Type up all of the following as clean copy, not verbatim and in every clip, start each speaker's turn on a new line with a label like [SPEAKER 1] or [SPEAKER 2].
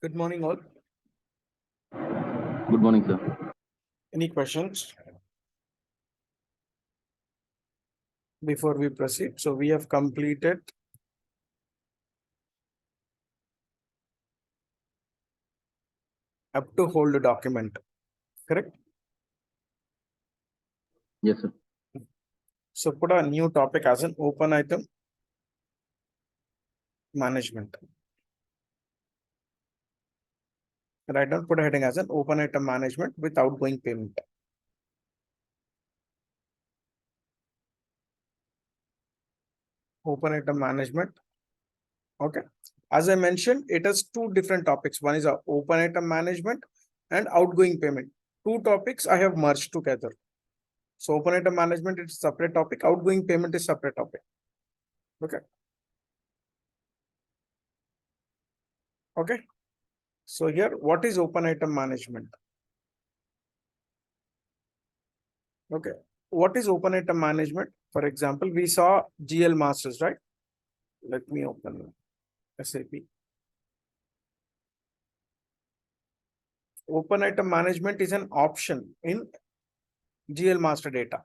[SPEAKER 1] Good morning, all.
[SPEAKER 2] Good morning, sir.
[SPEAKER 1] Any questions before we proceed? So we have completed up to hold a document, correct?
[SPEAKER 2] Yes, sir.
[SPEAKER 1] So put a new topic as an open item management. Write down, put a heading as an open item management with outgoing payment. Open item management. Okay. As I mentioned, it has two different topics. One is a open item management and outgoing payment. Two topics I have merged together. So open item management is a separate topic. Outgoing payment is separate topic. Okay. Okay. So here, what is open item management? Okay. What is open item management? For example, we saw GL masters, right? Let me open SAP. Open item management is an option in GL master data.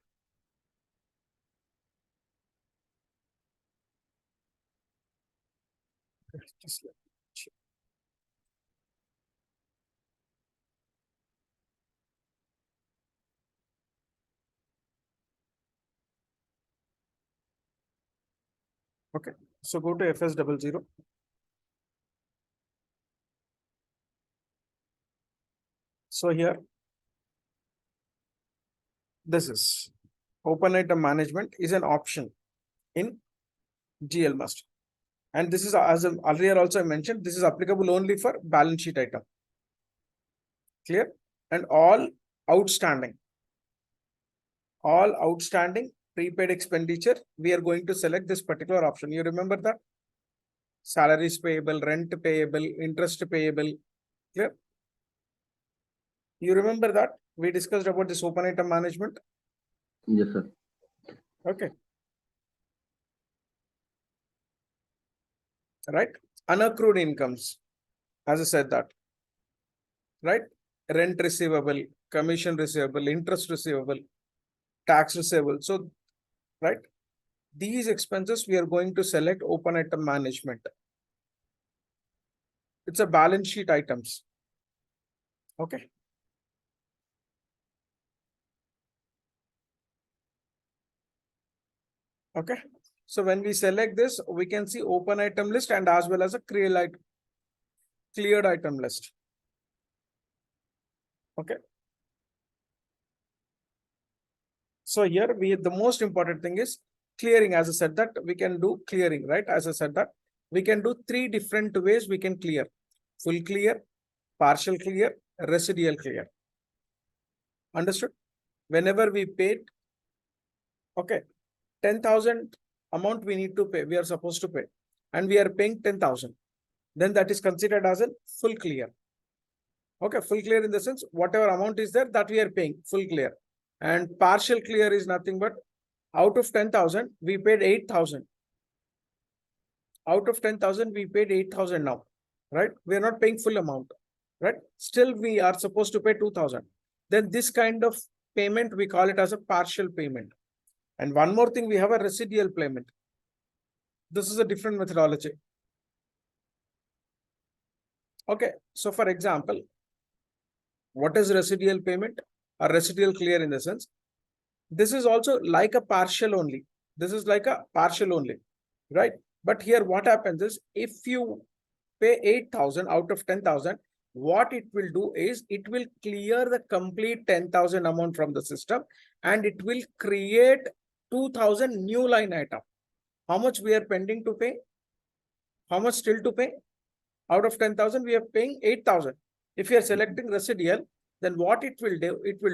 [SPEAKER 1] Just let me check. Okay, so go to FS00. So here, this is open item management is an option in GL master. And this is, as earlier also I mentioned, this is applicable only for balance sheet item. Clear? And all outstanding prepaid expenditure, we are going to select this particular option. You remember that? Salaries payable, rent payable, interest payable. Clear? You remember that? We discussed about this open item management.
[SPEAKER 2] Yes, sir.
[SPEAKER 1] Okay. Right? Unaccrued incomes, as I said that. Right? Rent receivable, commission receivable, interest receivable, tax receivable. So, right? These expenses we are going to select open item management. It's a balance sheet items. Okay. Okay. So when we select this, we can see open item list and as well as a cleared item list. Okay. So here the most important thing is clearing. As I said that we can do clearing, right? As I said that we can do three different ways we can clear: full clear, partial clear, residual clear. Understood? Whenever we paid, okay, 10,000 amount we need to pay, we are supposed to pay, and we are paying 10,000, then that is considered as a full clear. Okay, full clear in the sense whatever amount is there that we are paying, full clear. And partial clear is nothing but out of 10,000 we paid 8,000. Out of 10,000 we paid 8,000 now, right? We are not paying full amount, right? Still we are supposed to pay 2,000. Then this kind of payment we call it as a partial payment. And one more thing, we have a residual payment. This is a different methodology. Okay, so for example, what is residual payment or residual clear in the sense? This is also like a partial only. This is like a partial only, right? But here what happens is if you pay 8,000 out of 10,000, what it will do is it will clear the complete 10,000 amount from the system and it will create 2,000 new line item. How much we are pending to pay? How much still to pay? Out of 10,000, we are paying 8,000. If you are selecting residual, then what it will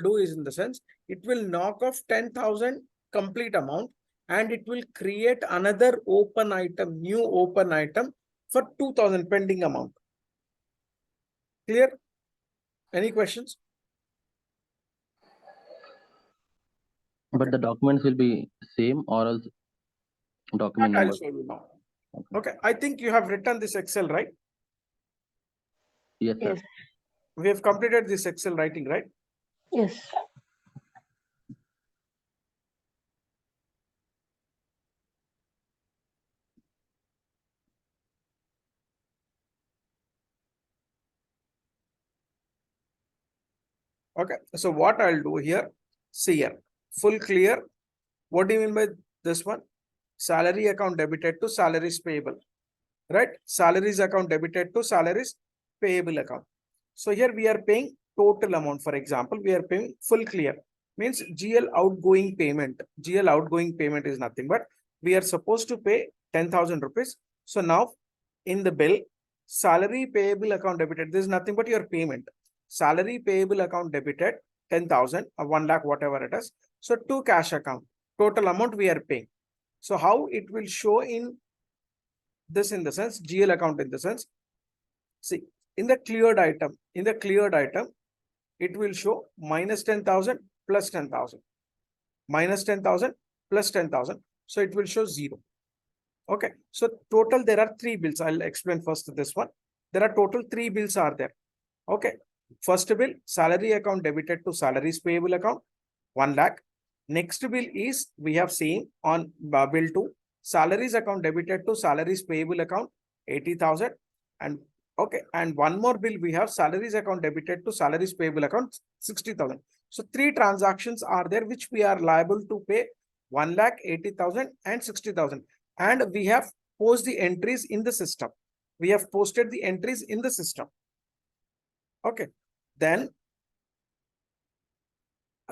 [SPEAKER 1] do is, in the sense, it will knock off 10,000 complete amount and it will create another open item, new open item for 2,000 pending amount. Clear? Any questions?
[SPEAKER 2] But the documents will be same or else document
[SPEAKER 1] I'll
[SPEAKER 2] number?
[SPEAKER 1] show you now. Okay, I think you have written this Excel, right?
[SPEAKER 2] Yes, sir.
[SPEAKER 3] Yes.
[SPEAKER 1] We have completed this Excel writing, right?
[SPEAKER 3] Yes.
[SPEAKER 1] Okay, so what I'll do here, see here, full clear. What do you mean by this one? Salary account debited to salaries payable, right? Salaries account debited to salaries payable account. So here we are paying total amount. For example, we are paying full clear, means GL outgoing payment. GL outgoing payment is nothing but we are supposed to pay 10,000 rupees. So now in the bill, salary payable account debited, this is nothing but your payment. Salary payable account debited 10,000 or 1 lakh, whatever it is. So to cash account, total amount we are paying. So how it will show in this, in the sense, GL account in the sense, see, in the cleared item, it will show minus 10,000 plus 10,000, minus 10,000 plus 10,000. So it will show 0. Okay. So total, there are 3 bills. I'll explain first this one. There are total 3 bills are there. Okay. First bill, salary account debited to salaries payable account, 1 lakh. Next bill is, we have seen on bill 2, salaries account debited to salaries payable account, 80,000. And okay, and one more bill we have, salaries account debited to salaries payable account, 60,000. So 3 transactions are there which we are liable to pay 1,80,000 and 60,000. And we have posted the entries in the system. We have posted the entries in the system. Okay, then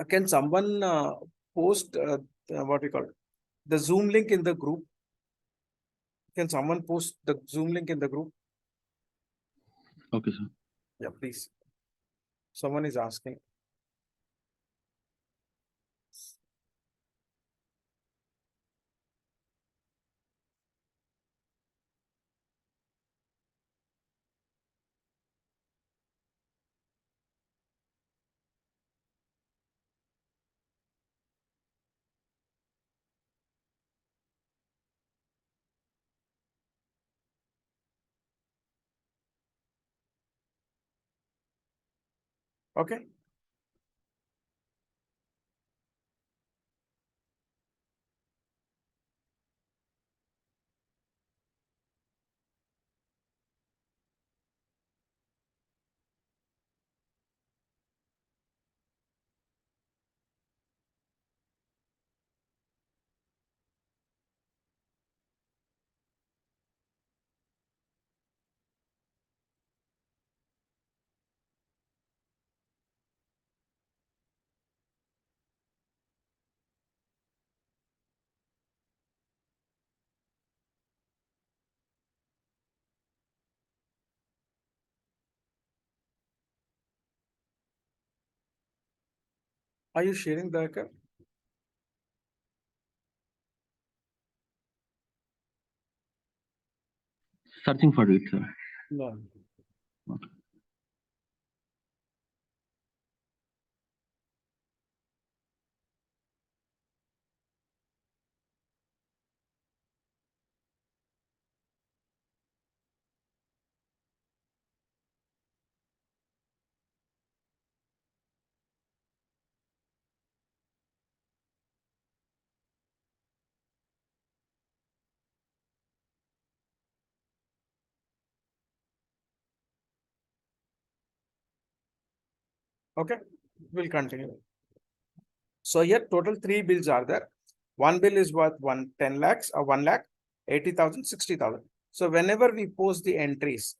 [SPEAKER 1] can someone post what we call the Zoom link in the group? Can someone post the Zoom link in the group?
[SPEAKER 2] Okay, sir.
[SPEAKER 1] Yeah, please. Someone is asking. Okay. Are you sharing the account?
[SPEAKER 2] Searching for it, sir.
[SPEAKER 1] No.
[SPEAKER 2] Okay.
[SPEAKER 1] Okay, we'll continue. So here total 3 bills are there. One bill is worth 10 lakhs or 1 lakh, 80,000, 60,000. So whenever we post the entries,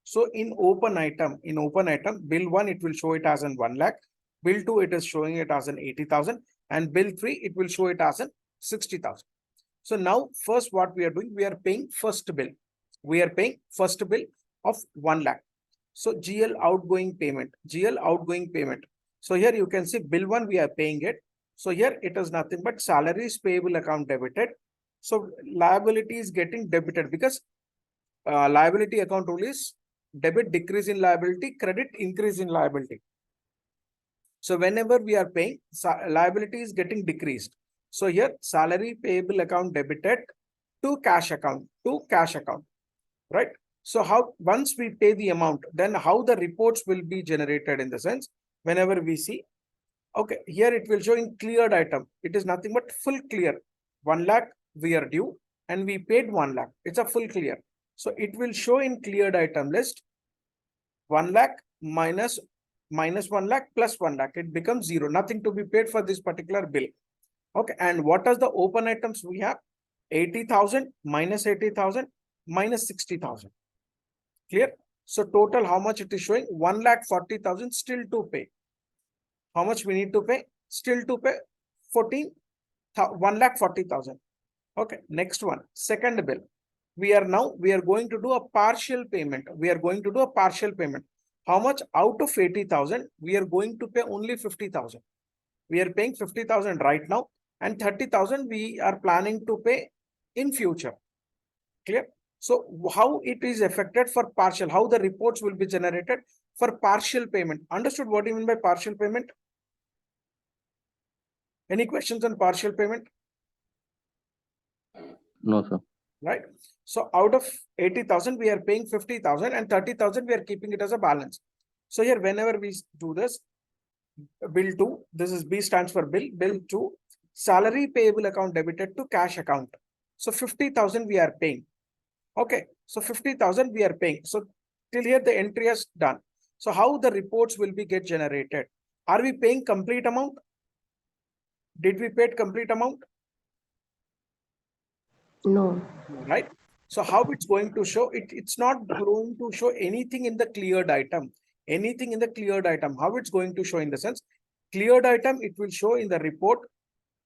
[SPEAKER 1] so in open item, bill 1, it will show it as an 1 lakh. Bill 2, it is showing it as an 80,000. And bill 3, it will show it as an 60,000. So now first what we are doing, we are paying first bill. We are paying first bill of 1 lakh. So GL outgoing payment. So here you can see bill 1, we are paying it. So here it is nothing but salaries payable account debited. So liability is getting debited because liability account rule is debit decrease in liability, credit increase in liability. So whenever we are paying, liability is getting decreased. So here salary payable account debited to cash account, right? So how, once we pay the amount, then how the reports will be generated in the sense, whenever we see, okay, here it will show in cleared item. It is nothing but full clear. 1 lakh we are due and we paid 1 lakh. It's a full clear. So it will show in cleared item list 1 lakh minus 1 lakh plus 1 lakh. It becomes 0. Nothing to be paid for this particular bill. Okay. And what are the open items we have? 80,000 minus 80,000 minus 60,000. Clear? So total how much it is showing? 1,40,000 still to pay. How much we need to pay? Still to pay 1,40,000. Okay. Next one, second bill. We are going to do a partial payment. How much? Out of 80,000, we are going to pay only 50,000. We are paying 50,000 right now, and 30,000 we are planning to pay in future. Clear? So how it is affected for partial, how the reports will be generated for partial payment. Understood what you mean by partial payment? Any questions on partial payment?
[SPEAKER 2] No, sir.
[SPEAKER 1] Right. So out of 80,000, we are paying 50,000 and 30,000, we are keeping it as a balance. So here, whenever we do this, bill 2, this is B stands for bill, bill 2, salary payable account debited to cash account. So 50,000 we are paying. Okay. So 50,000 we are paying. So till here the entry is done. So how the reports will be get generated? Are we paying complete amount? Did we pay complete amount?
[SPEAKER 3] No.
[SPEAKER 1] Right. So how it's going to show? It's not going to show anything in the cleared item. Anything in the cleared item. How it's going to show in the sense? Cleared item, it will show in the report.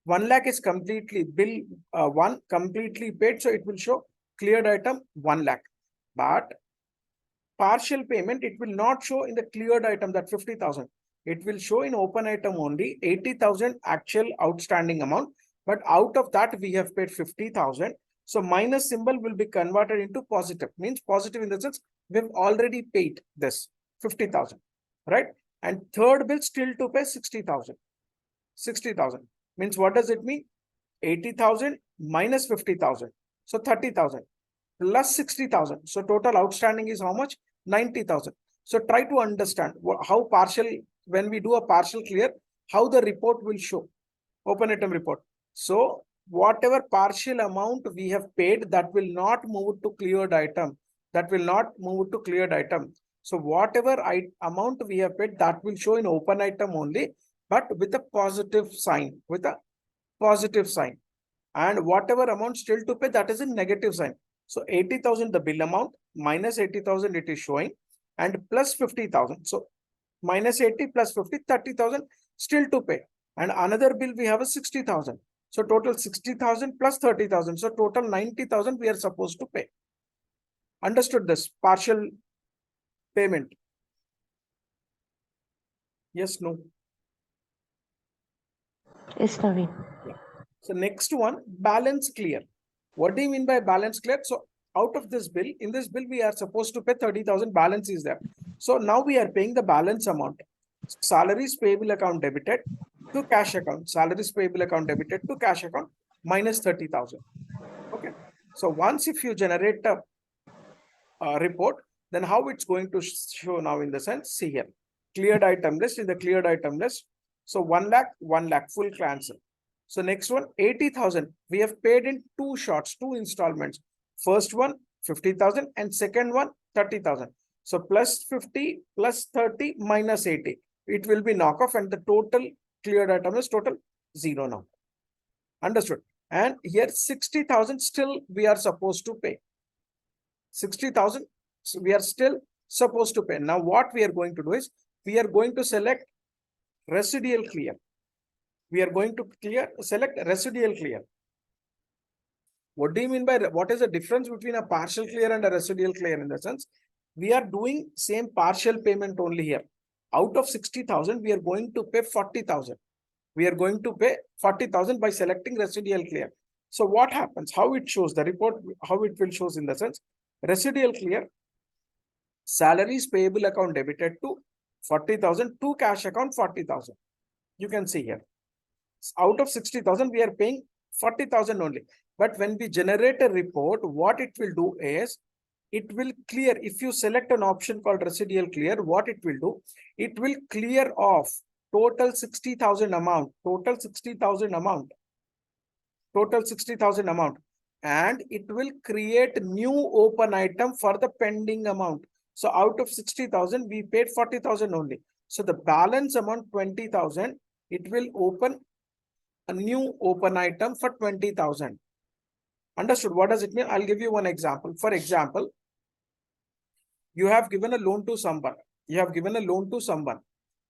[SPEAKER 1] 1 lakh is completely bill 1 completely paid. So it will show cleared item 1 lakh. But partial payment, it will not show in the cleared item that 50,000. It will show in open item only 80,000 actual outstanding amount. But out of that, we have paid 50,000. So minus symbol will be converted into positive. Means positive in the sense we've already paid this 50,000, right? And third bill still to pay 60,000. 60,000 means what does it mean? 80,000 minus 50,000. So 30,000 plus 60,000. So total outstanding is how much? 90,000. So try to understand how partial, when we do a partial clear, how the report will show. Open item report. So whatever partial amount we have paid, that will not move to cleared item. That will not move to cleared item. So whatever amount we have paid, that will show in open item only, but with a positive sign, And whatever amount still to pay, that is a negative sign. So 80,000 the bill amount, minus 80,000 it is showing, and plus 50,000. So minus 80 plus 50, 30,000 still to pay. And another bill we have a 60,000. So total 60,000 plus 30,000. So total 90,000 we are supposed to pay. Understood this partial payment? Yes, no?
[SPEAKER 3] Yes, Naveen.
[SPEAKER 1] So next one, balance clear. What do you mean by balance clear? So out of this bill, in this bill, we are supposed to pay 30,000, balance is there. So now we are paying the balance amount. Salaries payable account debited to cash account. Salaries payable account debited to cash account minus 30,000. Okay. So once if you generate a report, then how it's going to show now in the sense, see here, cleared item list, in the cleared item list. So 1 lakh, full cancel. So next one, 80,000. We have paid in two shots, two installments. First one, 50,000 and second one, 30,000. So plus 50 plus 30 minus 80. It will be knock off and the total cleared item is total 0 now. Understood? And here 60,000 still we are supposed to pay. 60,000 so we are still supposed to pay. Now what we are going to do is we are going to select residual clear. We are going to select residual clear. What do you mean by what is the difference between a partial clear and a residual clear? In the sense, we are doing same partial payment only here. Out of 60,000, we are going to pay 40,000. We are going to pay 40,000 by selecting residual clear. So what happens? How it shows the report? How it will shows in the sense, residual clear, salaries payable account debited to 40,000 to cash account 40,000. You can see here. Out of 60,000, we are paying 40,000 only. But when we generate a report, what it will do is it will clear. If you select an option called residual clear, what it will do, it will clear off total 60,000 amount, total 60,000 amount, and it will create new open item for the pending amount. So out of 60,000, we paid 40,000 only. So the balance amount 20,000, it will open a new open item for 20,000. Understood? What does it mean? I'll give you one example. For example, you have given a loan to someone. You have given a loan to someone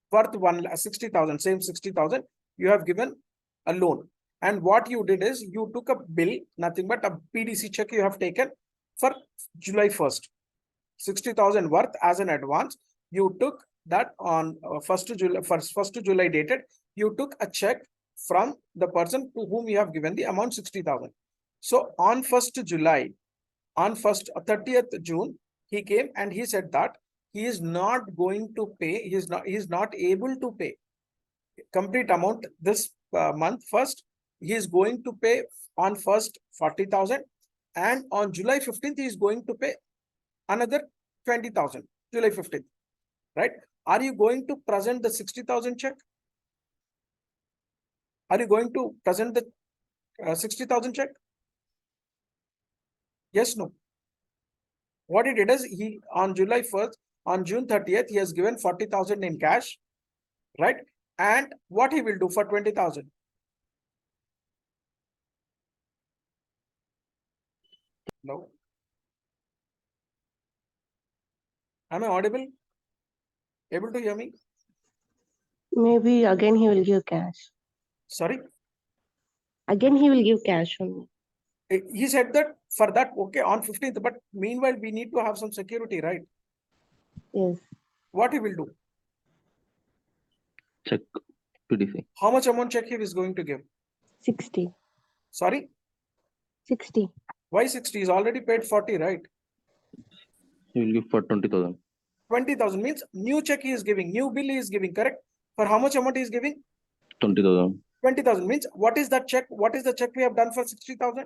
[SPEAKER 1] worth 60,000, same 60,000. You have given a loan. And what you did is you took a bill, nothing but a PDC check you have taken for July 1st. 60,000 worth as an advance. You took that on 1st July dated. You took a check from the person to whom you have given the amount 60,000. So on 1st July, on 30th June, he came and he said that he is not going to pay, he is not able to pay complete amount this month first. He is going to pay on 1st 40,000, and on July 15th he is going to pay another 20,000, July 15th, right? Are you going to present the 60,000 check? Are you going to present the 60,000 check? Yes, no. What he did is he on July 1st, on June 30th, he has given 40,000 in cash, right? And what he will do for 20,000? No. Am I audible? Able to hear me?
[SPEAKER 3] Maybe again he will give cash.
[SPEAKER 1] Sorry?
[SPEAKER 3] Again he will give cash only.
[SPEAKER 1] He said that for that, okay, on 15th, but meanwhile, we need to have some security, right?
[SPEAKER 3] Yes.
[SPEAKER 1] What he will do?
[SPEAKER 2] Check PDC.
[SPEAKER 1] How much amount check he is going to give?
[SPEAKER 3] 60.
[SPEAKER 1] Sorry?
[SPEAKER 3] 60.
[SPEAKER 1] Why 60? He's already paid 40, right?
[SPEAKER 2] He will give for 20,000.
[SPEAKER 1] 20,000 means new check he is giving, new bill he is giving, correct? For how much amount he is giving?
[SPEAKER 2] 20,000.
[SPEAKER 1] 20,000 means what is that check? What is the check we have done for 60,000?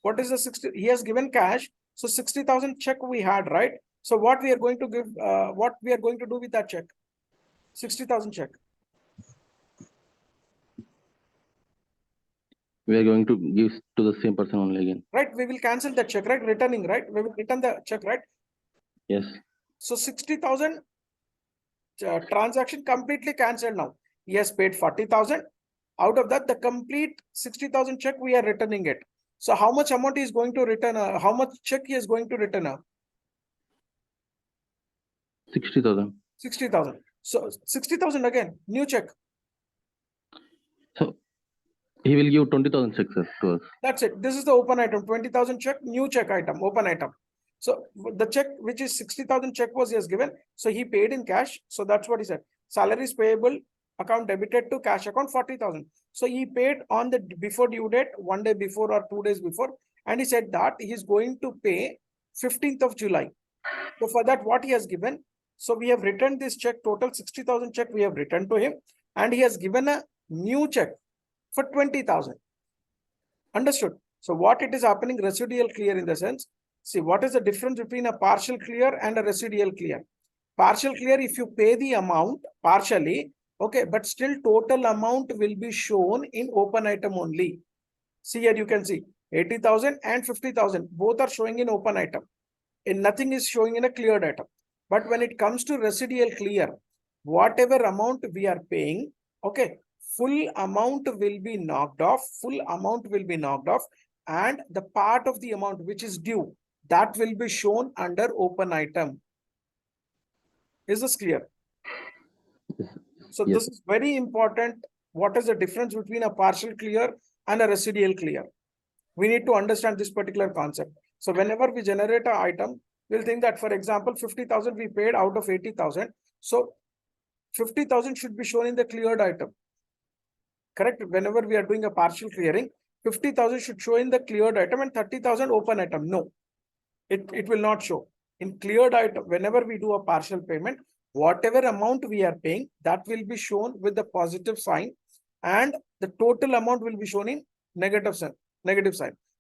[SPEAKER 1] What is the 60? He has given cash. So 60,000 check we had, right? So what we are going to give, what we are going to do with that check? 60,000 check.
[SPEAKER 2] We are going to give to the same person only again.
[SPEAKER 1] Right? We will cancel that check, right? Returning, right? We will return the check, right?
[SPEAKER 2] Yes.
[SPEAKER 1] So 60,000 transaction completely cancelled now. He has paid 40,000. Out of that, the complete 60,000 check, we are returning it. So how much amount he is going to return? How much check he is going to return?
[SPEAKER 2] 60,000.
[SPEAKER 1] 60,000. So 60,000 again, new check.
[SPEAKER 2] So he will give 20,000 checks to us.
[SPEAKER 1] That's it. This is the open item, 20,000 check, new check item, open item. So the check, which is 60,000 check was he has given. So he paid in cash. So that's what he said. Salaries payable, account debited to cash account 40,000. So he paid on the before due date, 1 day before or 2 days before. And he said that he is going to pay 15th of July. So for that, what he has given. So we have returned this check, total 60,000 check we have returned to him. And he has given a new check for 20,000. Understood? So what it is happening, residual clear in the sense, see what is the difference between a partial clear and a residual clear? Partial clear, if you pay the amount partially, okay, but still total amount will be shown in open item only. See here, you can see 80,000 and 50,000, both are showing in open item. And nothing is showing in a cleared item. But when it comes to residual clear, whatever amount we are paying, okay, full amount will be knocked off, and the part of the amount which is due, that will be shown under open item. Is this clear? So
[SPEAKER 2] Yes.
[SPEAKER 1] this is very important. What is the difference between a partial clear and a residual clear? We need to understand this particular concept. So whenever we generate an item, we'll think that, for example, 50,000 we paid out of 80,000. So 50,000 should be shown in the cleared item. Correct? Whenever we are doing a partial clearing, 50,000 should show in the cleared item and 30,000 open item. No, it will not show. In cleared item, whenever we do a partial payment, whatever amount we are paying, that will be shown with the positive sign, and the total amount will be shown in negative sign.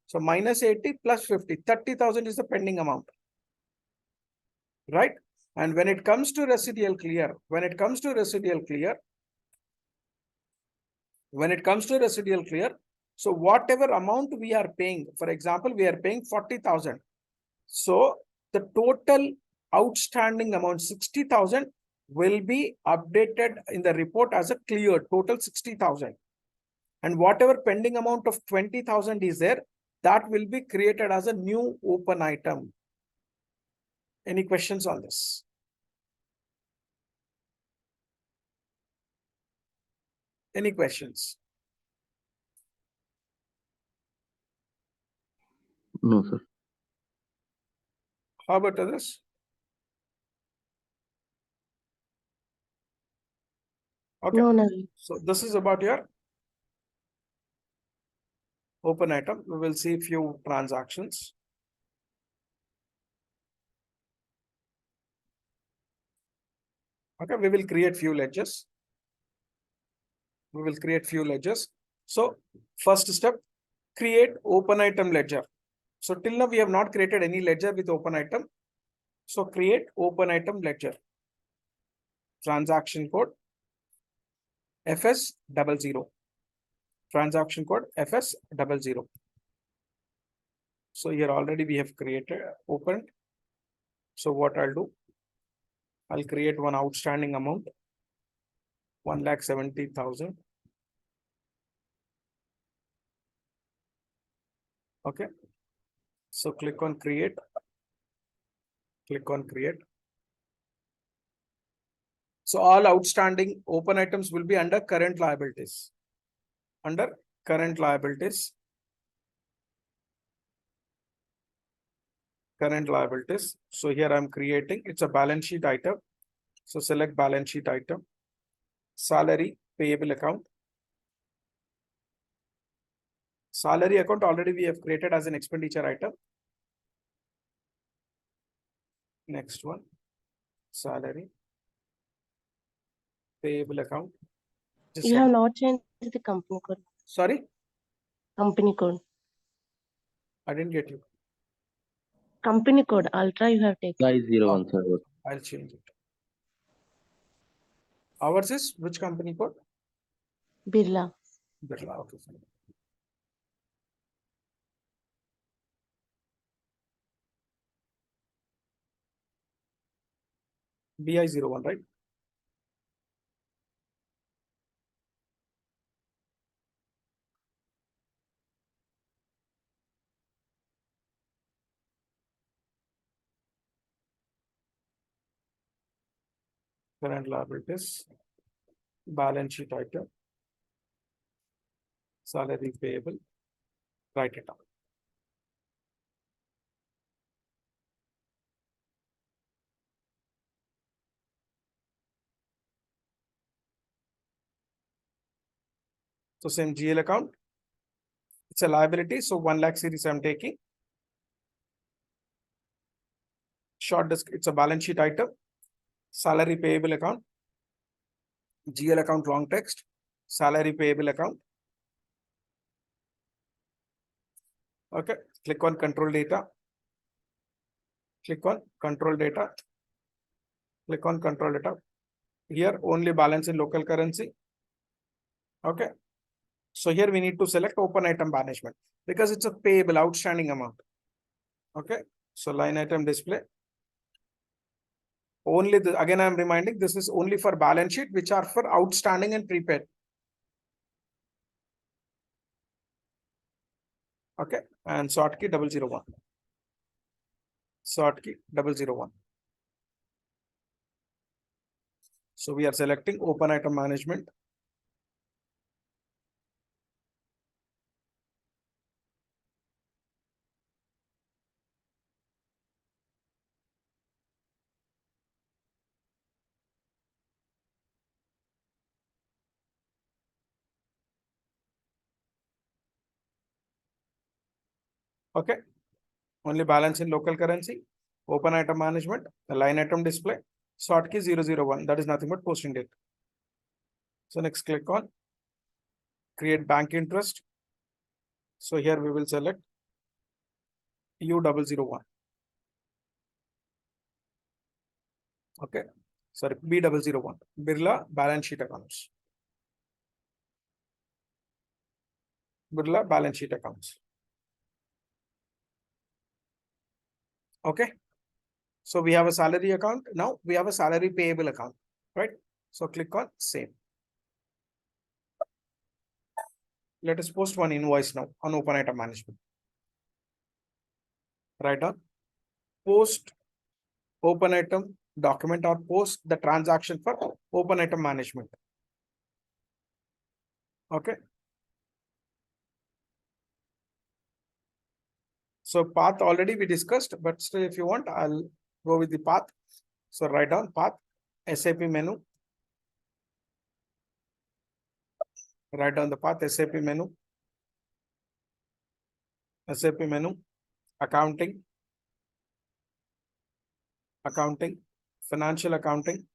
[SPEAKER 1] So minus 80 plus 50, 30,000 is the pending amount. Right? And when it comes to residual clear, so whatever amount we are paying, for example, we are paying 40,000. So the total outstanding amount 60,000 will be updated in the report as a cleared total 60,000. And whatever pending amount of 20,000 is there, that will be created as a new open item. Any questions on this? Any questions?
[SPEAKER 2] No, sir.
[SPEAKER 1] How about others? Okay.
[SPEAKER 3] No, Naveen.
[SPEAKER 1] So this is about your open item. We will see few transactions. Okay, we will create few ledgers. So first step, create open item ledger. So till now we have not created any ledger with open item. So create open item ledger. Transaction code FS00. Transaction code FS00. So here already we have created opened. So what I'll do, I'll create one outstanding amount, 1,70,000. Okay. So click on create. So all outstanding open items will be under current liabilities. So here I'm creating, it's a balance sheet item. So select balance sheet item, salary payable account. Salary account already we have created as an expenditure item. Next one, salary payable account.
[SPEAKER 3] You have not changed the company code.
[SPEAKER 1] Sorry,
[SPEAKER 3] Company code.
[SPEAKER 1] I didn't get you.
[SPEAKER 3] Company code. Ultra you have taken.
[SPEAKER 2] Size 01, sir.
[SPEAKER 1] I'll change it. Ours is which company code?
[SPEAKER 3] Birla.
[SPEAKER 1] Birla, okay. Fine. BI01, right? Current liabilities, balance sheet item, salary payable, write it down. So same GL account, it's a liability. So 1 lakh series I'm taking. Short disk, it's a balance sheet item, salary payable account, GL account long text, salary payable account. Okay, click on control data. Here only balance in local currency. Okay. So here we need to select open item management because it's a payable outstanding amount. Okay. So line item display. Only again, I'm reminding this is only for balance sheet, which are for outstanding and prepaid. Okay. And sort key 001. Sort key 001. So we are selecting open item management. Okay. Only balance in local currency, open item management, the line item display, sort key 001. That is nothing but posting date. So next click on create bank interest. So here we will select U001. Okay, sorry, B001. Birla balance sheet accounts. Birla balance sheet accounts. Okay, so we have a salary account. Now we have a salary payable account, right? So click on same. Let us post one invoice now on open item management. Right on post open item document or post the transaction for open item management. Okay. So path already we discussed, but still if you want, I'll go with the path. So write down path, SAP menu. Write down the path, SAP menu. SAP menu, accounting, financial accounting,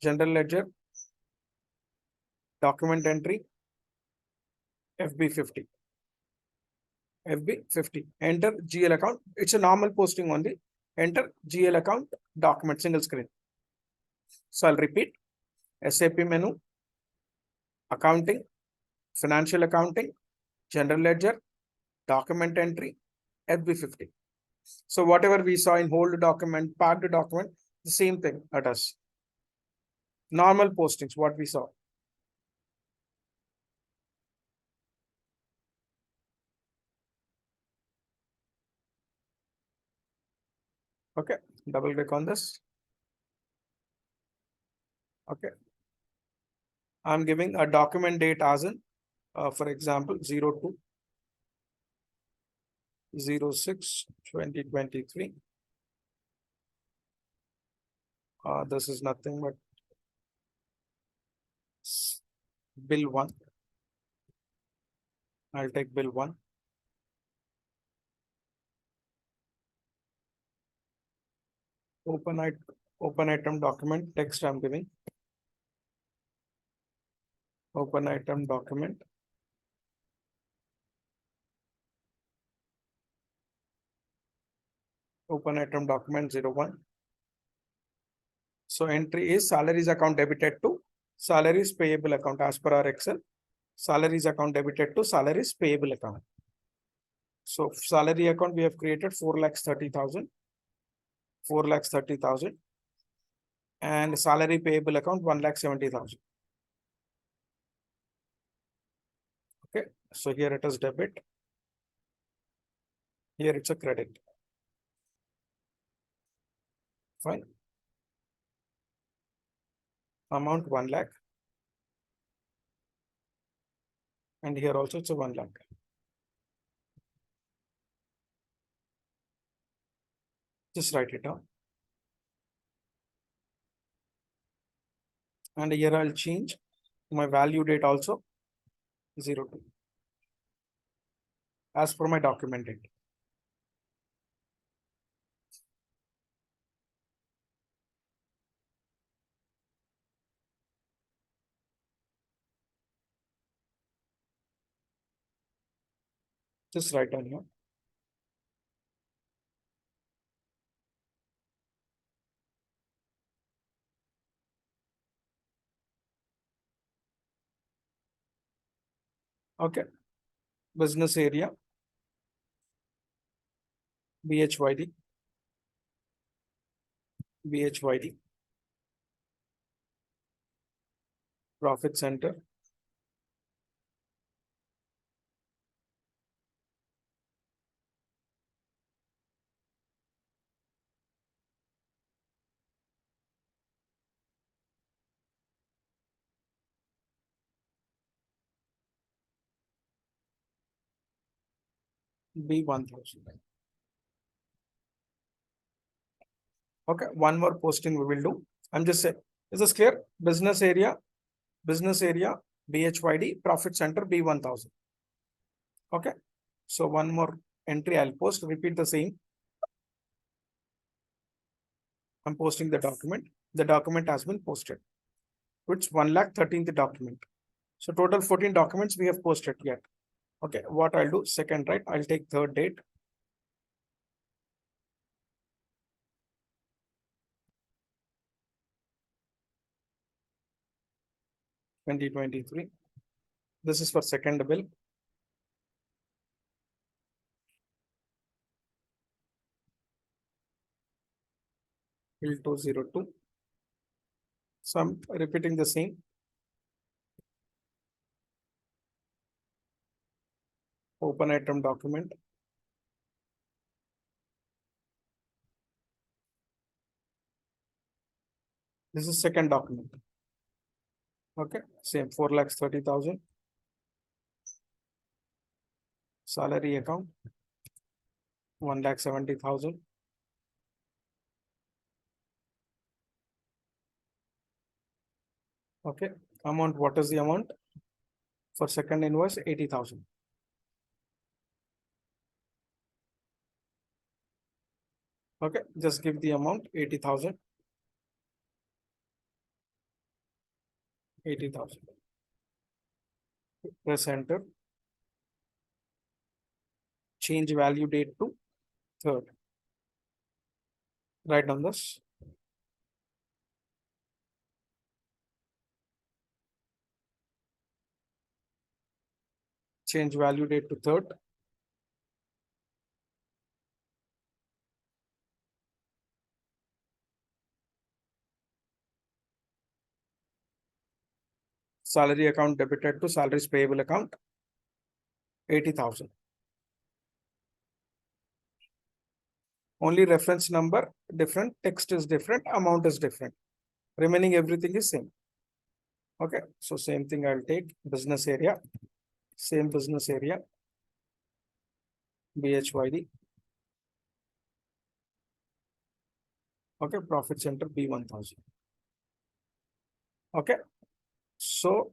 [SPEAKER 1] general ledger, document entry, FB50. FB50. Enter GL account. It's a normal posting only. Enter GL account, document, single screen. So I'll repeat. SAP menu, accounting, financial accounting, general ledger, document entry, FB50. So whatever we saw in hold document, packed document, the same thing at us. Normal postings, what we saw. Okay, double click on this. Okay. I'm giving a document date as in, for example, 02/06/2023. This is nothing but bill 1. I'll take bill 1. Open item document, text I'm giving. Open item document. Open item document 01. So entry is salaries account debited to salaries payable account as per our Excel. Salaries account debited to salaries payable account. So salary account we have created 4,30,000. 4,30,000. And salary payable account 1,70,000. Okay, so here it is debit. Here it's a credit. Fine. Amount 1 lakh. And here also it's a 1 lakh. Just write it down. And here I'll change my value date also 02 as per my document date. Just write down here. Okay. Business area. BHYD. BHYD. Profit center. B1000. Okay, one more posting we will do. I'm just saying, is this clear? Business area, BHYD, profit center, B1000. Okay, so one more entry I'll post, repeat the same. I'm posting the document. The document has been posted. It's 1,13th document. So total 14 documents we have posted yet. Okay, what I'll do, second, right? I'll take third date. (2023). This is for second bill. Bill 202. So I'm repeating the same. Open item document. This is second document. Okay, same 4,30,000. Salary account 1,70,000. Okay, amount, what is the amount? For second invoice, 80,000. Okay, just give the amount 80,000. 80,000. Press enter. Change value date to third. Write down this. Change value date to third. Salary account debited to salaries payable account 80,000. Only reference number different, text is different, amount is different. Remaining everything is same. Okay, so same thing I'll take business area, same business area, BHYD. Okay, profit center B1000. Okay, so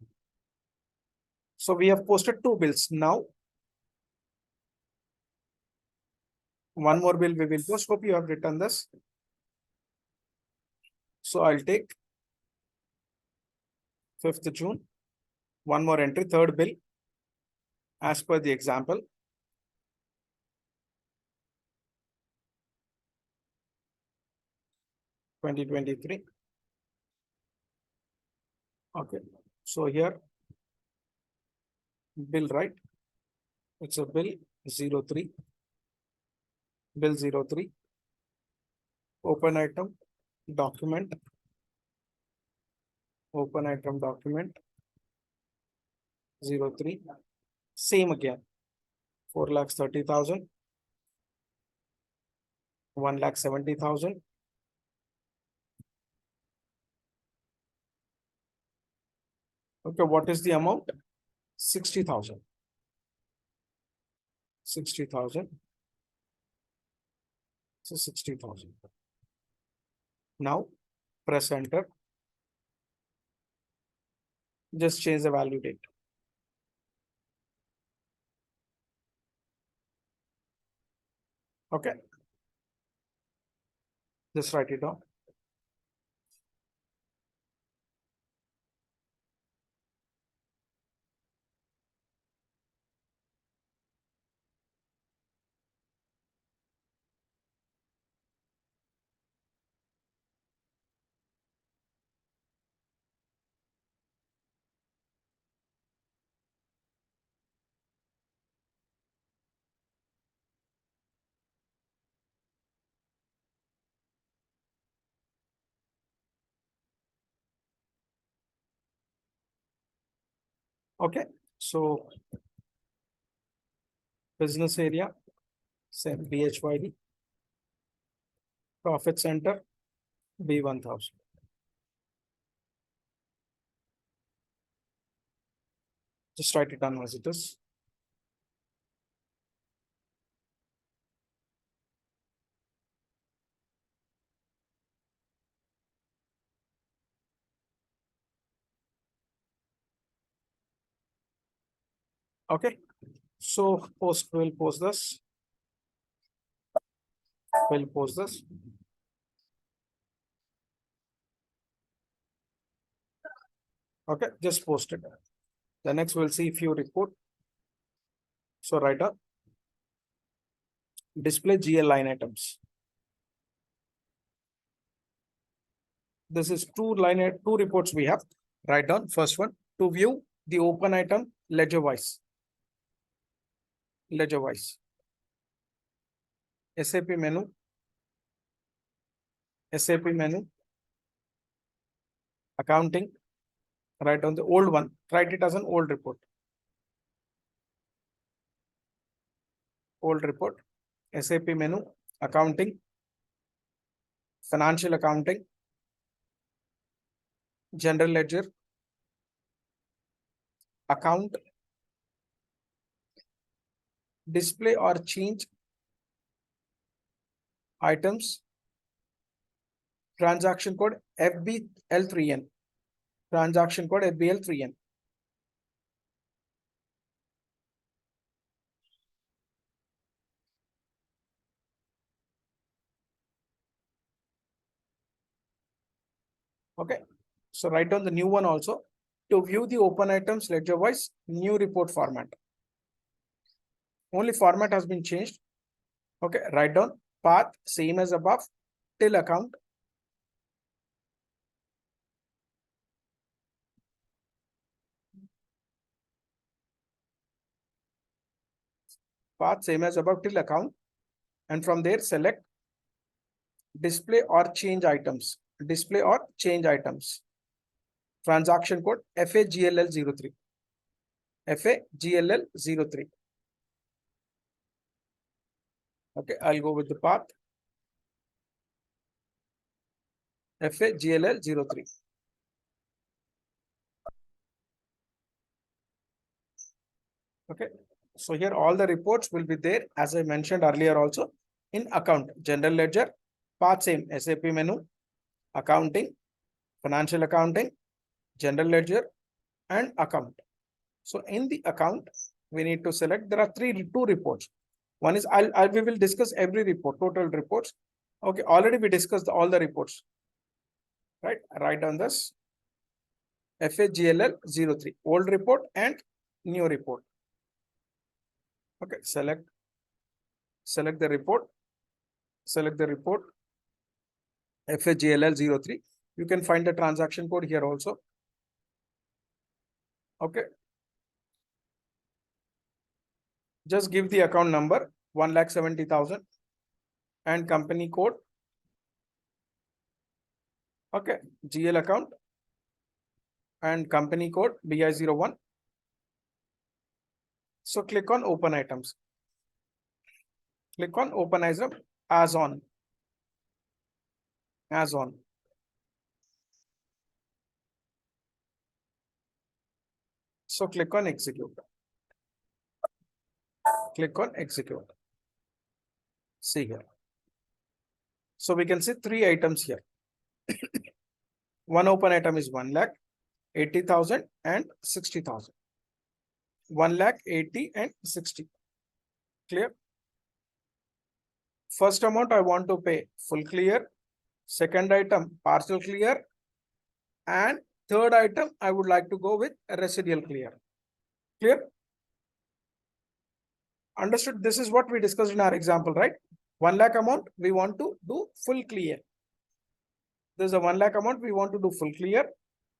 [SPEAKER 1] we have posted two bills. Now one more bill we will post. Hope you have written this. So I'll take 5th June. One more entry, third bill, as per the example. (2023). Okay, so here bill, right? It's a bill 03. Bill 03. Open item document. Open item document 03. Same again. 4,30,000. 1,70,000. Okay, what is the amount? 60,000. 60,000. So 60,000. Now press enter. Just change the value date. Okay. Just write it down. Okay, so business area, same BHYD. Profit center B1000. Just write it down as it is. Okay, so we'll post this. We'll post this. Okay, just post it. The next we'll see if you report. So write up display GL line items. This is two reports we have. Write down first one to view the open item ledger wise. SAP menu. Accounting. Write down the old one. Write it as an old report. SAP menu. Accounting. Financial accounting. General ledger. Account. Display or change items. Transaction code FBL3N. Transaction code FBL3N. Okay. So write down the new one also. To view the open items ledger wise, new report format. Only format has been changed. Okay. Write down path same as above till account. Path same as above till account. And from there select display or change items. Transaction code FAGLL03. FAGLL03. Okay, I'll go with the path FAGLL03. Okay, so here all the reports will be there as I mentioned earlier also in account, general ledger, path same, SAP menu, accounting, financial accounting, general ledger and account. So in the account, we need to select, there are two reports. One is we will discuss every report, total reports. Okay, already we discussed all the reports, right? Write down this FAGLL03, old report and new report. Okay, select the report, FAGLL03. You can find the transaction code here also. Okay. Just give the account number 1,70,000 and company code. Okay, GL account and company code BI01. So click on open items. Click on open item as on. So click on execute. See here. So we can see three items here. One open item is 1,80,000 and 60,000. 1,80,000 and 60. Clear? First amount I want to pay full clear. Second item partial clear. And third item I would like to go with residual clear. Clear? Understood? This is what we discussed in our example, right? 1 lakh amount we want to do full clear. There's a 1 lakh amount we want to do full clear.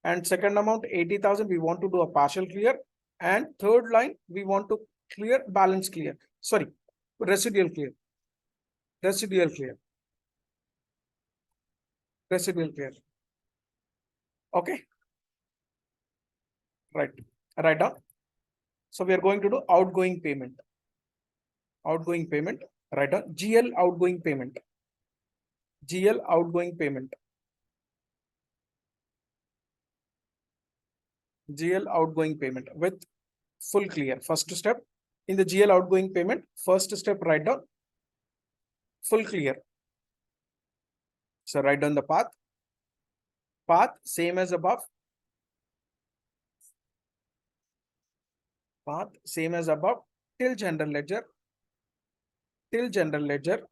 [SPEAKER 1] And second amount 80,000 we want to do a partial clear. And third line we want to clear balance clear. Sorry, residual clear. Okay. Right. Write down. So we are going to do outgoing payment. Write down GL outgoing payment. With full clear. First step in the GL outgoing payment. First step, write down full clear. So write down the path. Same as above. Till general ledger.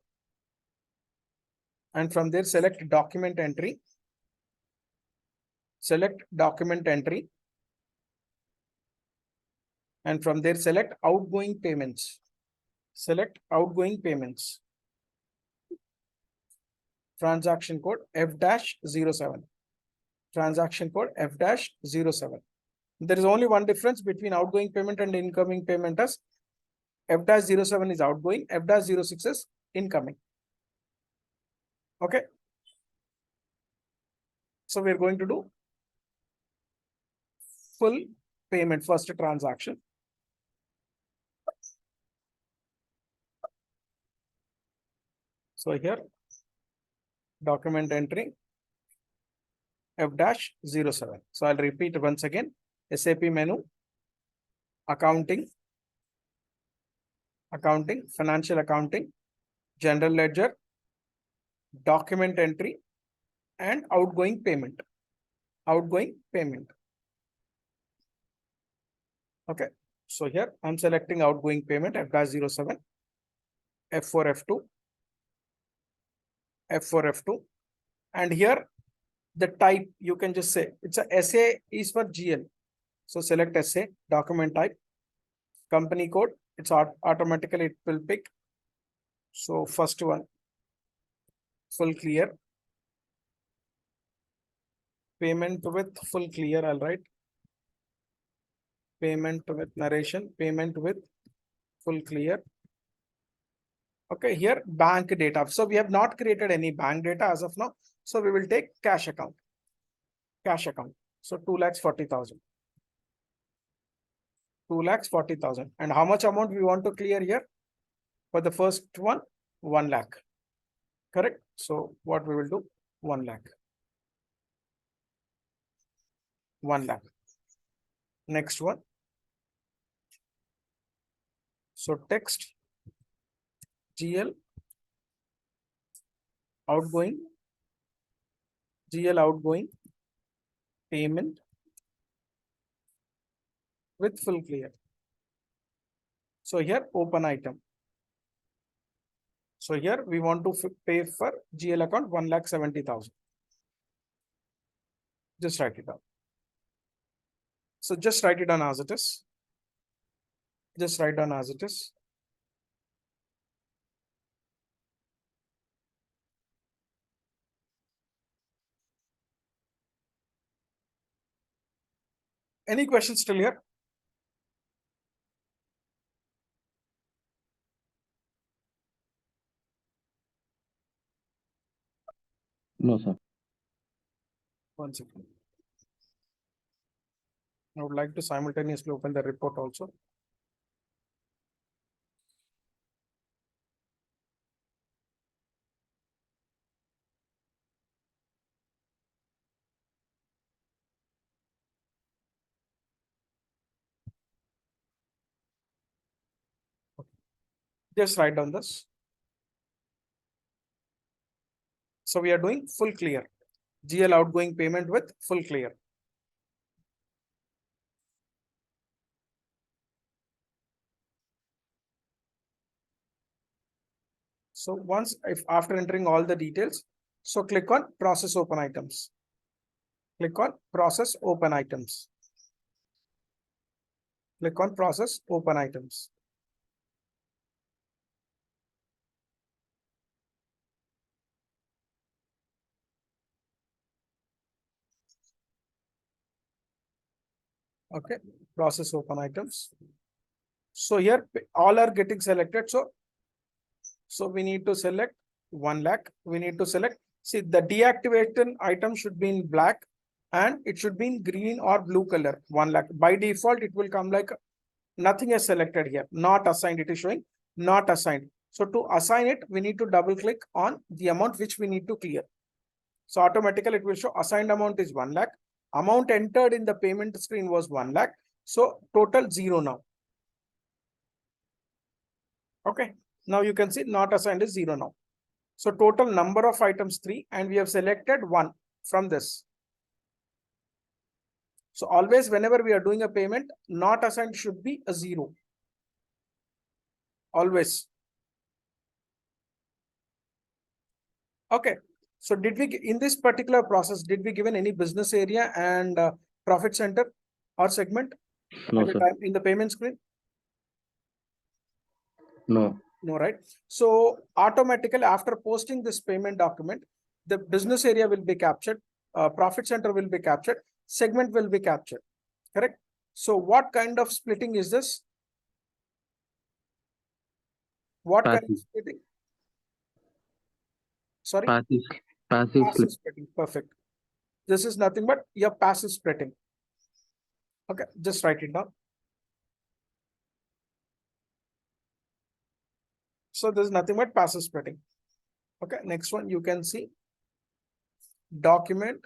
[SPEAKER 1] And from there select document entry. And from there, select outgoing payments. Select outgoing payments. Transaction code F-07. Transaction code F-07. There is only one difference between outgoing payment and incoming payment as F-07 is outgoing, F-06 is incoming. Okay. So we're going to do full payment first transaction. So here, document entry F-07. So I'll repeat once again. SAP menu, accounting, financial accounting, general ledger, document entry, and outgoing payment. Outgoing payment. Okay. So here I'm selecting outgoing payment F-07, F4, F2, F4, F2. And here the type you can just say it's a SA is for GL. So select SA, document type, company code. It's automatically it will pick. So first one, full clear. Payment with full clear, I'll write. Payment with narration, payment with full clear. Okay, here bank data. So we have not created any bank data as of now. So we will take cash account. Cash account. So 2,40,000. 2,40,000. And how much amount we want to clear here? For the first one, 1 lakh. Correct? So what we will do? 1 lakh. 1 lakh. Next one. So text GL outgoing, GL outgoing payment with full clear. So here open item. So here we want to pay for GL account 1,70,000. Just write it down. So just write it down as it is. Just write down as it is. Any questions still here?
[SPEAKER 2] No, sir.
[SPEAKER 1] One second. I would like to simultaneously open the report also. Just write down this. So we are doing full clear. GL outgoing payment with full clear. So once if after entering all the details, so click on process open items. Click on process open items. Click on process open items. Okay, process open items. So here all are getting selected. So we need to select 1 lakh. We need to select. See, the deactivated item should be in black and it should be in green or blue color. 1 lakh. By default, it will come like nothing is selected here. Not assigned. It is showing not assigned. So to assign it, we need to double click on the amount which we need to clear. So automatically it will show assigned amount is 1 lakh. Amount entered in the payment screen was 1 lakh. So total 0 now. Okay. Now you can see not assigned is 0 now. So total number of items 3 and we have selected 1 from this. So always whenever we are doing a payment, not assigned should be a 0. Always. Okay. So did we, in this particular process, did we given any business area and profit center or segment?
[SPEAKER 2] No,
[SPEAKER 1] Have you
[SPEAKER 2] sir.
[SPEAKER 1] typed in the payment screen?
[SPEAKER 2] No.
[SPEAKER 1] No, right? So automatically after posting this payment document, the business area will be captured, profit center will be captured, segment will be captured, correct? So what kind of splitting is this? What kind of
[SPEAKER 2] Passive.
[SPEAKER 1] splitting? Sorry?
[SPEAKER 2] Passive
[SPEAKER 1] Passive
[SPEAKER 2] split.
[SPEAKER 1] splitting, perfect. This is nothing but your passive splitting. Okay, just write it down. So there's nothing but passive splitting. Okay, next one you can see document,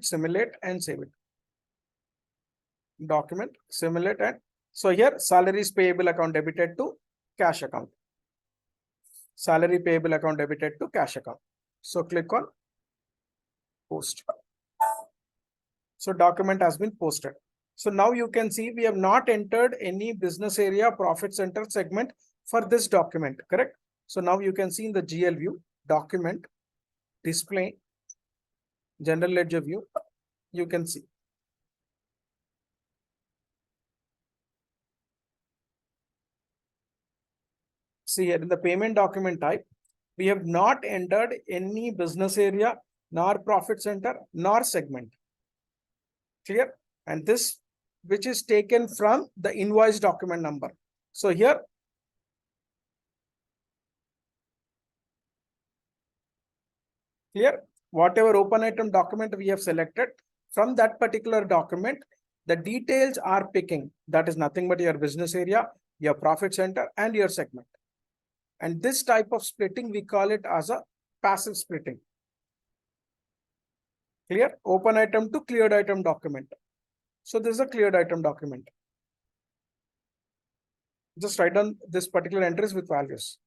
[SPEAKER 1] simulate and save it. Document, simulate, and so here salaries payable account debited to cash account. Salary payable account debited to cash account. So click on post. So document has been posted. So now you can see we have not entered any business area, profit center segment for this document, correct? So now you can see in the GL view, document, display, general ledger view, you can see. See here in the payment document type, we have not entered any business area, nor profit center, nor segment. Clear? And this, which is taken from the invoice document number. So here, here, whatever open item document we have selected, from that particular document, the details are picking. That is nothing but your business area, your profit center, and your segment. And this type of splitting, we call it as a passive splitting. Clear? Open item to cleared item document. So this is a cleared item document. Just write down this particular entries with values.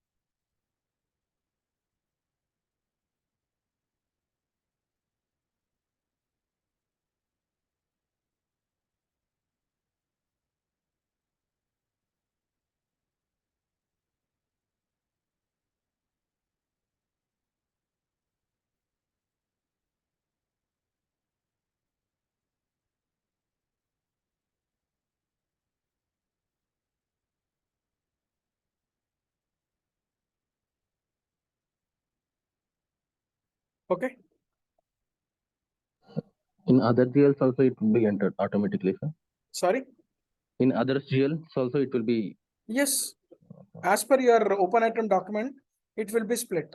[SPEAKER 1] Okay.
[SPEAKER 2] In other GLs also it will be entered automatically, sir.
[SPEAKER 1] Sorry.
[SPEAKER 2] In other GLs also it will be.
[SPEAKER 1] Yes. As per your open item document, it will be split.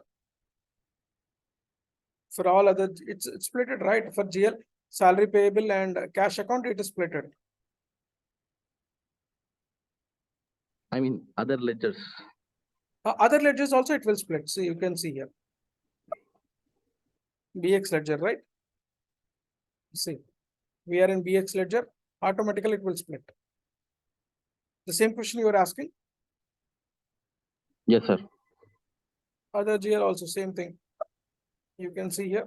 [SPEAKER 1] For all other, it's splitted, right? For GL, salary payable and cash account, it is splitted.
[SPEAKER 2] I mean other ledgers.
[SPEAKER 1] Other ledgers also it will split. So you can see here. BX ledger, right? See, we are in BX ledger, automatically it will split. The same question you are asking?
[SPEAKER 2] Yes, sir.
[SPEAKER 1] Other GL also same thing. You can see here,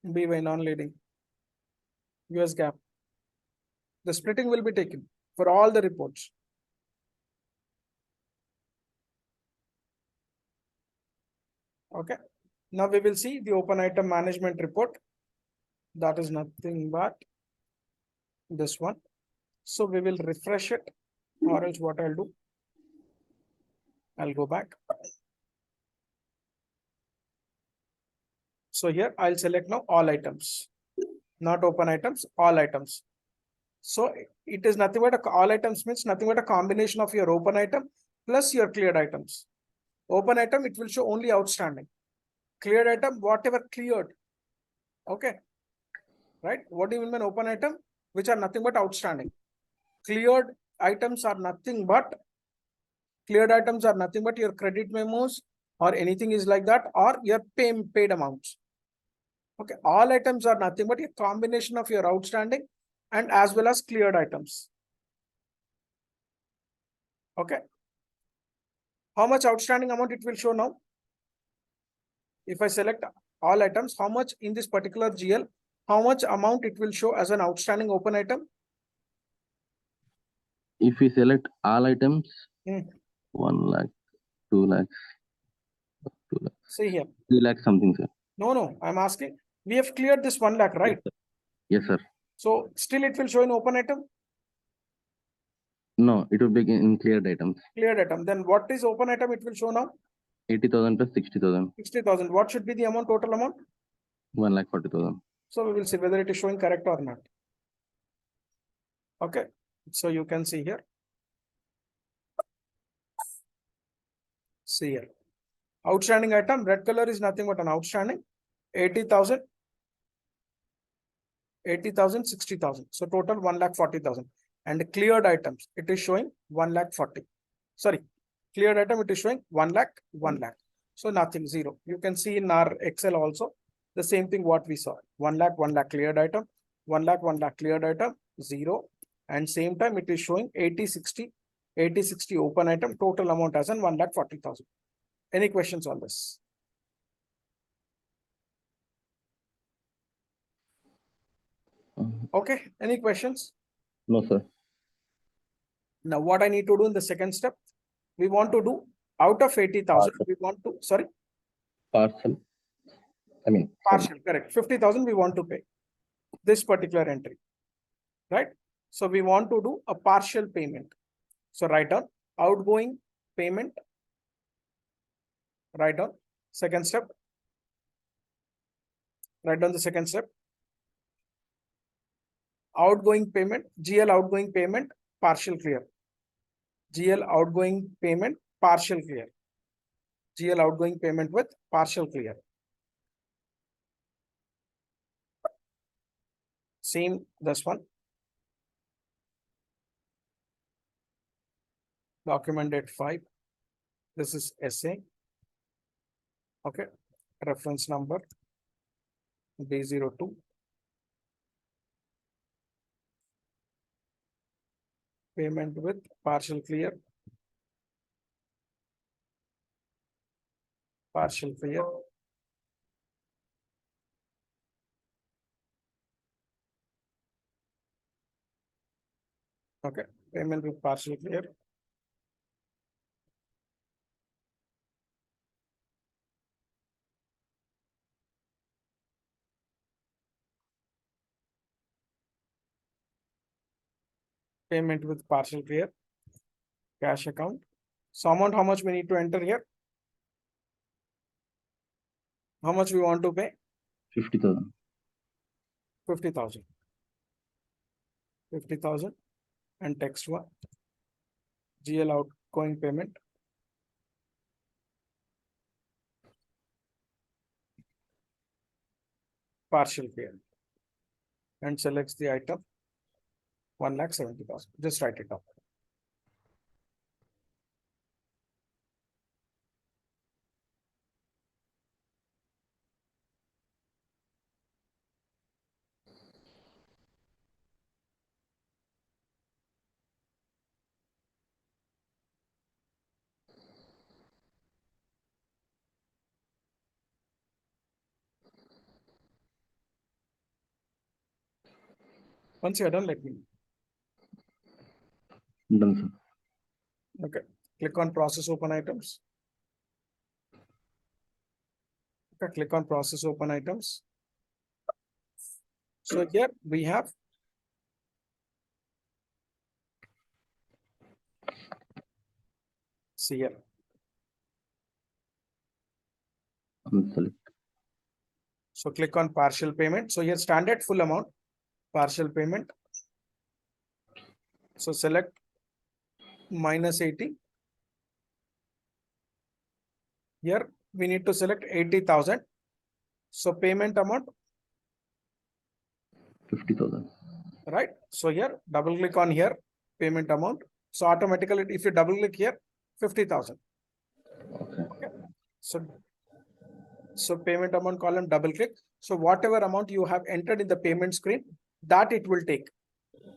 [SPEAKER 1] BY non-leading, US GAAP. The splitting will be taken for all the reports. Okay. Now we will see the open item management report. That is nothing but this one. So we will refresh it, or else what I'll do, I'll go back. So here I'll select now all items, not open items, all items. So it is nothing but all items means nothing but a combination of your open item plus your cleared items. Open item, it will show only outstanding. Cleared item, whatever cleared. Okay. Right? What do you mean by open item? Which are nothing but outstanding. Cleared items are nothing but your credit memos or anything is like that, or your paid amounts. Okay. All items are nothing but a combination of your outstanding and as well as cleared items. Okay. How much outstanding amount it will show now? If I select all items, how much in this particular GL, how much amount it will show as an outstanding open item?
[SPEAKER 2] If we select all items, 1 lakh, 2 lakhs, 2 lakhs.
[SPEAKER 1] See here.
[SPEAKER 2] 3 lakhs something, sir.
[SPEAKER 1] No, I'm asking. We have cleared this 1 lakh, right?
[SPEAKER 2] Yes, sir.
[SPEAKER 1] So still it will show in open item,
[SPEAKER 2] No, it will be in cleared items.
[SPEAKER 1] cleared item. Then what is open item? It will show now
[SPEAKER 2] 80,000 plus 60,000.
[SPEAKER 1] 60,000. What should be the amount, total amount?
[SPEAKER 2] 1,40,000.
[SPEAKER 1] So we will see whether it is showing correct or not. Okay. So you can see here. See here. Outstanding item, red color is nothing but an outstanding 80,000, 80,000, 60,000. So total 1,40,000. And cleared items, it is showing 1,40,000. Sorry, cleared item, it is showing 1 lakh, 1 lakh. So nothing, zero. You can see in our Excel also the same thing what we saw. 1 lakh, 1 lakh cleared item, 1 lakh, 1 lakh cleared item, zero. And same time it is showing 80, 60, 80, 60 open item, total amount as in 1,40,000. Any questions on this? Okay, any questions?
[SPEAKER 2] No, sir.
[SPEAKER 1] Now what I need to do in the second step, we want to do out of 80,000, we want to, sorry,
[SPEAKER 2] Partial. I mean,
[SPEAKER 1] partial, correct. 50,000 we want to pay this particular entry, right? So we want to do a partial payment. So write down outgoing payment, write down second step, write down the second step. Outgoing payment, GL outgoing payment, partial clear. GL outgoing payment, partial clear. GL outgoing payment with partial clear. Same this one. Document date 5. This is SA. Okay. Reference number B02. Payment with partial clear. Partial clear. Okay. Payment with partial clear. Payment with partial clear. Cash account. So amount, how much we need to enter here? How much we want to pay?
[SPEAKER 2] 50,000.
[SPEAKER 1] 50,000. 50,000 and text one. GL outgoing payment. Partial clear. And selects the item 1,70,000. Just write it down. Once you're done, let me know.
[SPEAKER 2] Done, sir.
[SPEAKER 1] Okay. Click on process open items. Okay. Click on process open items. So here we have see here.
[SPEAKER 2] Unselect.
[SPEAKER 1] So click on partial payment. So here standard full amount, partial payment. So select minus 80. Here we need to select 80,000. So payment amount,
[SPEAKER 2] 50,000.
[SPEAKER 1] right? So here double click on here, payment amount. So automatically if you double click here, 50,000.
[SPEAKER 2] Okay.
[SPEAKER 1] So payment amount column, double click. So whatever amount you have entered in the payment screen, that it will take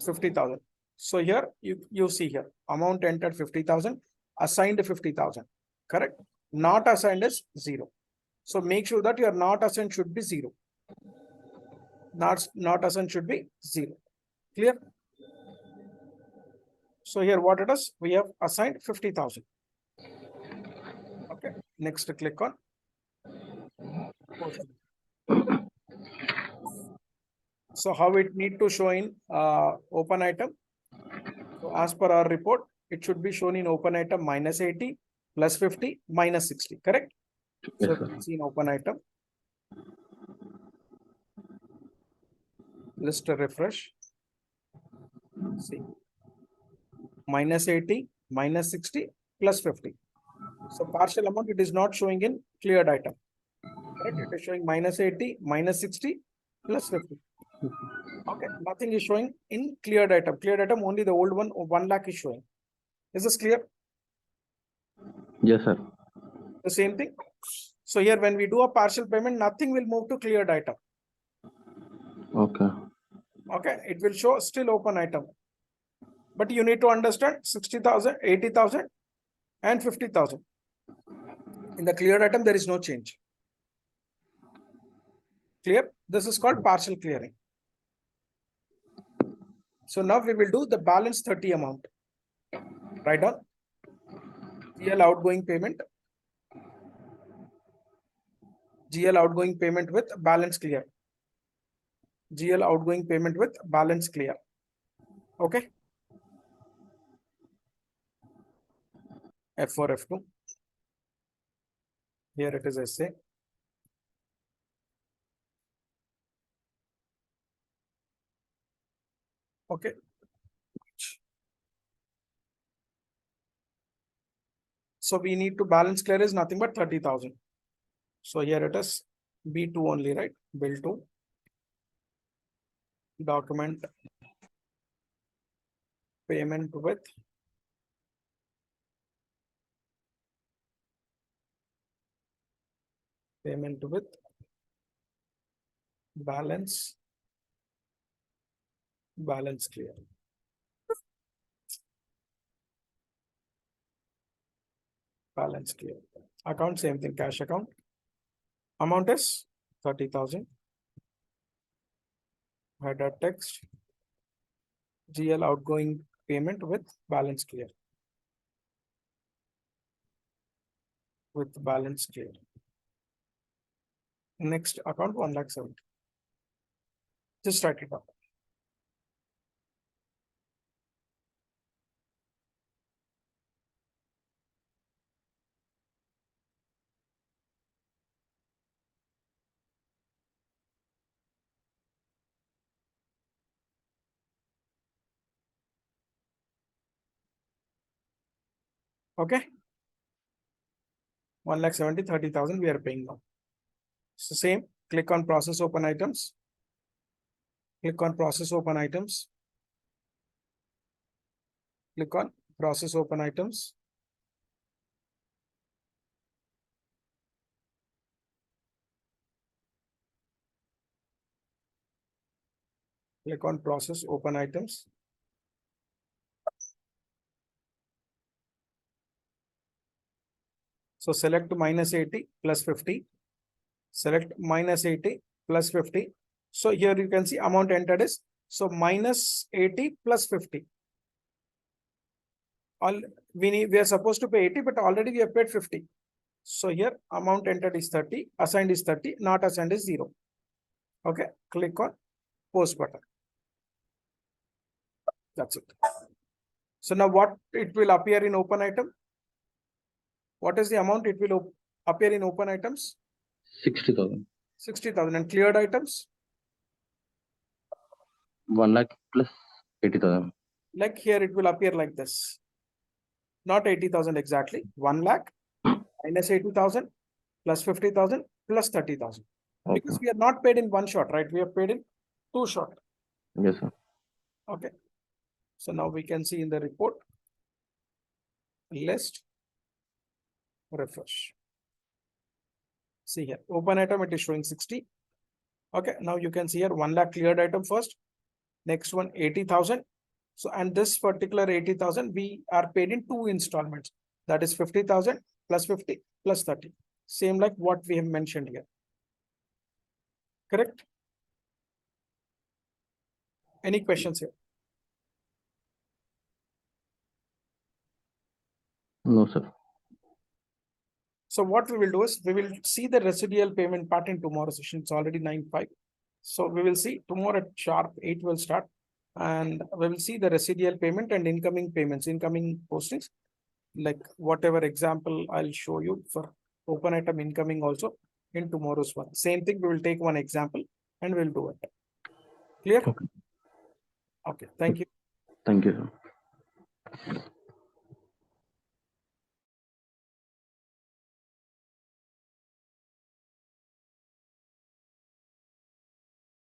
[SPEAKER 1] 50,000. So here you see here amount entered 50,000, assigned 50,000, correct? Not assigned is 0. So make sure that your not assigned should be 0. Not assigned should be 0. Clear? So here what it is, we have assigned 50,000. Okay. Next click on post. So how it need to show in open item? So as per our report, it should be shown in open item minus 80, plus 50, minus 60, correct? So
[SPEAKER 2] Yes, sir.
[SPEAKER 1] it's in open item. List a refresh. See, minus 80, minus 60, plus 50. So partial amount, it is not showing in cleared item. Correct? It is showing minus 80, minus 60, plus 50. Okay, nothing is showing in cleared item. Cleared item, only the old one, 1 lakh is showing. Is this clear?
[SPEAKER 2] Yes, sir.
[SPEAKER 1] The same thing. So here, when we do a partial payment, nothing will move to cleared item.
[SPEAKER 2] Okay.
[SPEAKER 1] Okay, it will show still open item. But you need to understand 60,000, 80,000, and 50,000. In the cleared item, there is no change. Clear? This is called partial clearing. So now we will do the balance 30 amount. Write down GL outgoing payment. GL outgoing payment with balance clear. GL outgoing payment with balance clear. Okay. F4, F2. Here it is SA. Okay. So we need to balance clear is nothing but 30,000. So here it is B2 only, right? Bill 2. Document payment with balance clear. Balance clear. Account, same thing, cash account. Amount is 30,000. Header text. GL outgoing payment with balance clear. With balance clear. Next account 1,70,000. Just write it up. Okay. 1,70,000, 30,000 we are paying now. So same, click on process open items. Click on process open items. Click on process open items. Click on process open items. So select minus 80 plus 50. Select minus 80 plus 50. So here you can see amount entered is, so minus 80 plus 50. We are supposed to pay 80, but already we have paid 50. So here amount entered is 30, assigned is 30, not assigned is 0. Okay, click on post button. That's it. So now what it will appear in open item? What is the amount it will appear in open items?
[SPEAKER 2] 60,000.
[SPEAKER 1] 60,000. And cleared items?
[SPEAKER 2] 1 lakh plus 80,000.
[SPEAKER 1] Like here it will appear like this. Not 80,000 exactly. 1 lakh minus 80,000 plus 50,000 plus 30,000.
[SPEAKER 2] Okay.
[SPEAKER 1] Because we are not paid in one shot, right? We are paid in two shot.
[SPEAKER 2] Yes, sir.
[SPEAKER 1] Okay. So now we can see in the report list, refresh. See here, open item, it is showing 60. Okay, now you can see here 1 lakh cleared item first. Next one 80,000. So, and this particular 80,000 we are paid in two installments. That is 50,000 plus 50 plus 30. Same like what we have mentioned here. Correct? Any questions here?
[SPEAKER 2] No, sir.
[SPEAKER 1] So what we will do is we will see the residual payment part in tomorrow's session. It's already 9:05. So we will see tomorrow at sharp 8 will start, and we will see the residual payment and incoming payments, incoming postings, like whatever example I'll show you for open item incoming also in tomorrow's one. Same thing, we will take one example and we'll do it. Clear?
[SPEAKER 2] Okay.
[SPEAKER 1] Okay, thank you.
[SPEAKER 2] Thank you.